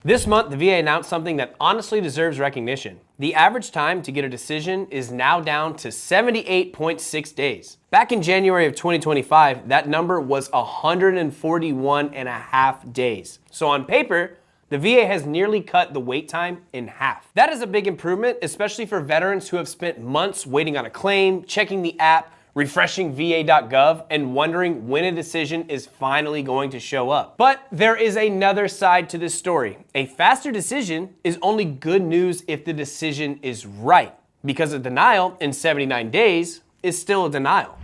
This month, the VA announced something that honestly deserves recognition. The average time to get a decision is now down to 78.6 days. Back in January of 2025, that number was 141 and a half days. So on paper, the VA has nearly cut the wait time in half. That is a big improvement, especially for veterans who have spent months waiting on a claim, checking the app, refreshing va.gov, and wondering when a decision is finally going to show up. But there is another side to this story. A faster decision is only good news if the decision is right, because a denial in 79 days is still a denial.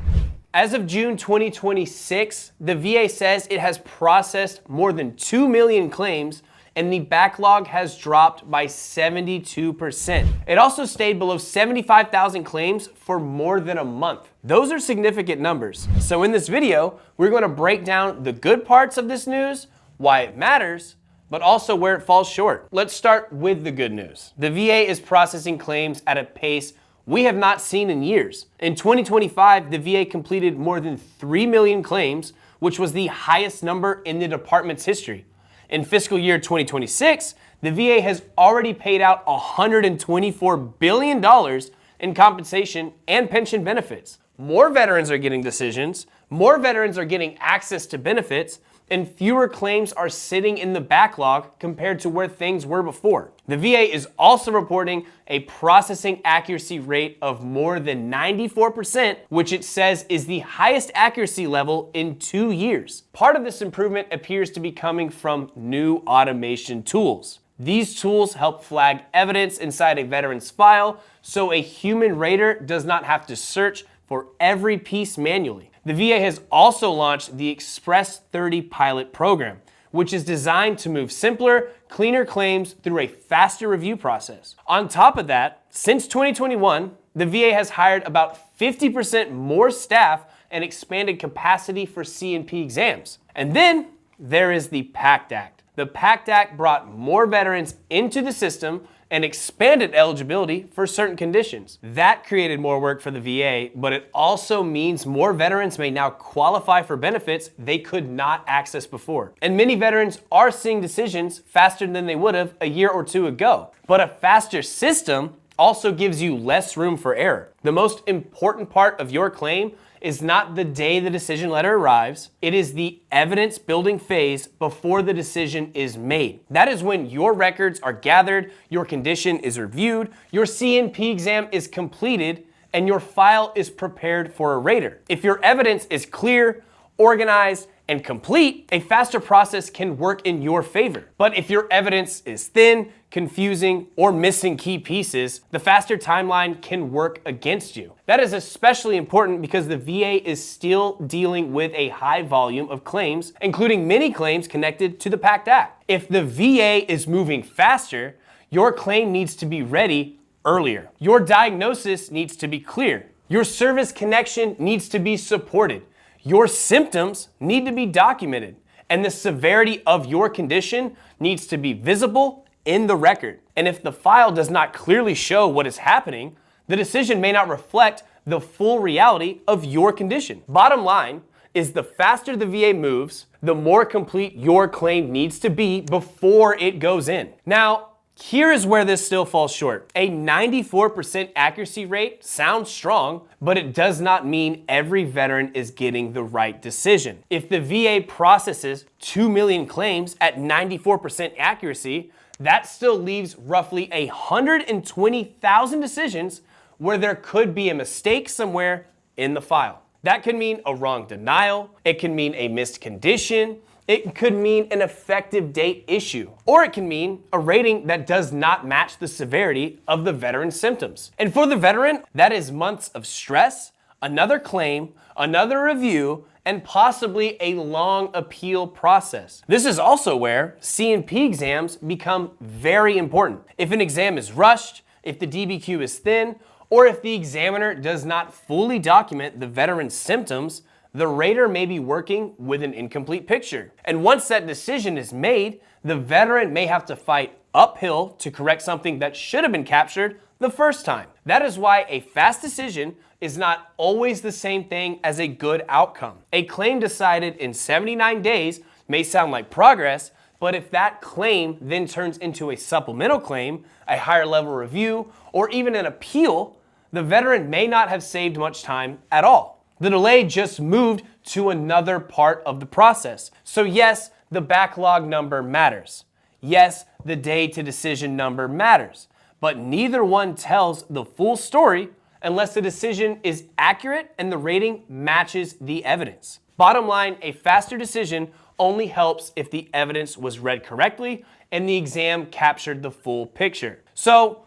As of June 2026, the VA says it has processed more than 2 million claims, and the backlog has dropped by 72%. It also stayed below 75,000 claims for more than a month. Those are significant numbers. So in this video, we're going to break down the good parts of this news, why it matters, but also where it falls short. Let's start with the good news. The VA is processing claims at a pace we have not seen in years. In 2025, the VA completed more than 3 million claims, which was the highest number in the department's history. In fiscal year 2026, the VA has already paid out $124 billion in compensation and pension benefits. More veterans are getting decisions, more veterans are getting access to benefits, and fewer claims are sitting in the backlog compared to where things were before. The VA is also reporting a processing accuracy rate of more than 94%, which it says is the highest accuracy level in 2 years. Part of this improvement appears to be coming from new automation tools. These tools help flag evidence inside a veteran's file so a human rater does not have to search for every piece manually. The VA has also launched the Express 30 pilot program, which is designed to move simpler, cleaner claims through a faster review process. On top of that, since 2021, the VA has hired about 50% more staff and expanded capacity for C&P exams. And then there is the PACT Act. The PACT Act brought more veterans into the system and expanded eligibility for certain conditions. That created more work for the VA, but it also means more veterans may now qualify for benefits they could not access before. And many veterans are seeing decisions faster than they would have a year or two ago. But a faster system also gives you less room for error. The most important part of your claim is not the day the decision letter arrives, it is the evidence building phase before the decision is made. That is when your records are gathered, your condition is reviewed, your C&P exam is completed, and your file is prepared for a rater. If your evidence is clear, organized, and complete, a faster process can work in your favor. But if your evidence is thin, confusing, or missing key pieces, the faster timeline can work against you. That is especially important because the VA is still dealing with a high volume of claims, including many claims connected to the PACT Act. If the VA is moving faster, your claim needs to be ready earlier. Your diagnosis needs to be clear. Your service connection needs to be supported. Your symptoms need to be documented, and the severity of your condition needs to be visible in the record. And if the file does not clearly show what is happening, the decision may not reflect the full reality of your condition. Bottom line is the faster the VA moves, the more complete your claim needs to be before it goes in. Now, here is where this still falls short. A 94% accuracy rate sounds strong, but it does not mean every veteran is getting the right decision. If the VA processes 2 million claims at 94% accuracy, that still leaves roughly 120,000 decisions where there could be a mistake somewhere in the file. That could mean a wrong denial, it can mean a missed condition, it could mean an effective date issue, or it can mean a rating that does not match the severity of the veteran's symptoms. And for the veteran, that is months of stress, another claim, another review, and possibly a long appeal process. This is also where C&P exams become very important. If an exam is rushed, if the DBQ is thin, or if the examiner does not fully document the veteran's symptoms, the rater may be working with an incomplete picture. And once that decision is made, the veteran may have to fight uphill to correct something that should have been captured the first time. That is why a fast decision is not always the same thing as a good outcome. A claim decided in 79 days may sound like progress, But if that claim then turns into a supplemental claim, a higher level review, or even an appeal, the veteran may not have saved much time at all. The delay just moved to another part of the process. So yes, the backlog number matters. Yes, the day to decision number matters. But neither one tells the full story unless the decision is accurate and the rating matches the evidence. Bottom line, a faster decision only helps if the evidence was read correctly and the exam captured the full picture. So,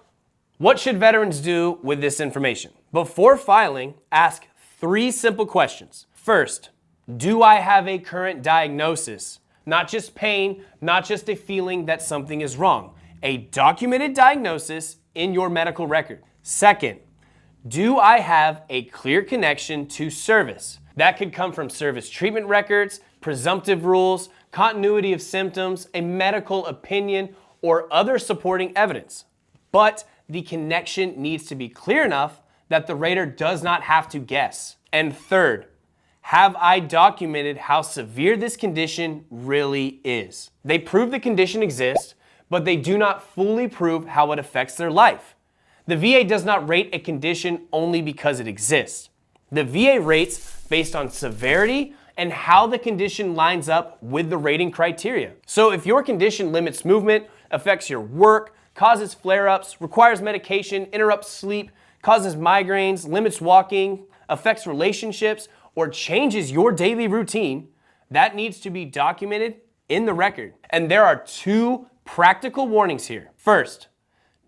what should veterans do with this information? Before filing, ask 3 simple questions. First, do I have a current diagnosis? Not just pain, not just a feeling that something is wrong. A documented diagnosis in your medical record. Second, do I have a clear connection to service? That could come from service treatment records, presumptive rules, continuity of symptoms, a medical opinion, or other supporting evidence. But the connection needs to be clear enough that the rater does not have to guess. And third, have I documented how severe this condition really is? They prove the condition exists, but they do not fully prove how it affects their life. The VA does not rate a condition only because it exists. The VA rates based on severity and how the condition lines up with the rating criteria. So if your condition limits movement, affects your work, causes flare-ups, requires medication, interrupts sleep, causes migraines, limits walking, affects relationships, or changes your daily routine, that needs to be documented in the record. And there are 2 practical warnings here. First,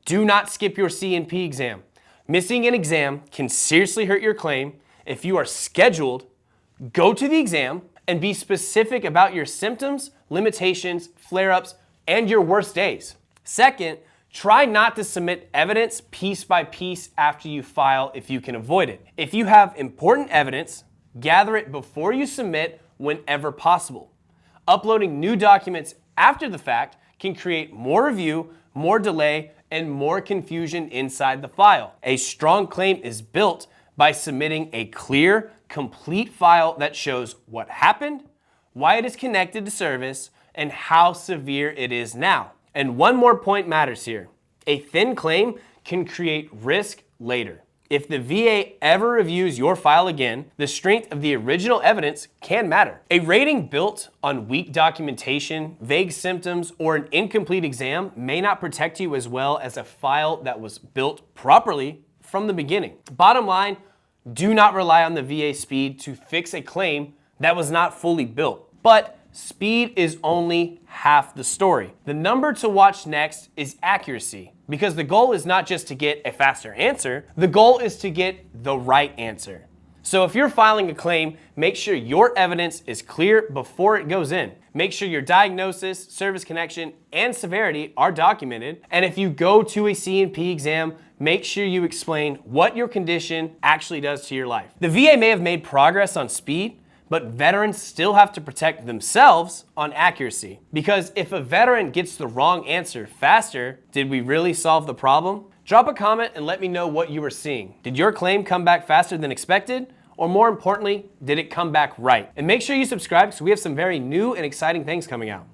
do not skip your C&P exam. Missing an exam can seriously hurt your claim. If you are scheduled, go to the exam and be specific about your symptoms, limitations, flare-ups, and your worst days. Second, try not to submit evidence piece by piece after you file if you can avoid it. If you have important evidence, gather it before you submit whenever possible. Uploading new documents after the fact can create more review, more delay, and more confusion inside the file. A strong claim is built by submitting a clear, complete file that shows what happened, why it is connected to service, and how severe it is now. And one more point matters here. A thin claim can create risk later. If the VA ever reviews your file again, the strength of the original evidence can matter. A rating built on weak documentation, vague symptoms, or an incomplete exam may not protect you as well as a file that was built properly from the beginning. Bottom line, do not rely on the VA speed to fix a claim that was not fully built. But speed is only half the story. The number to watch next is accuracy, because the goal is not just to get a faster answer, the goal is to get the right answer. So if you're filing a claim, make sure your evidence is clear before it goes in. Make sure your diagnosis, service connection, and severity are documented. And if you go to a C&P exam, make sure you explain what your condition actually does to your life. The VA may have made progress on speed, but veterans still have to protect themselves on accuracy. Because if a veteran gets the wrong answer faster, did we really solve the problem? Drop a comment and let me know what you were seeing. Did your claim come back faster than expected? Or more importantly, did it come back right? And make sure you subscribe because we have some very new and exciting things coming out.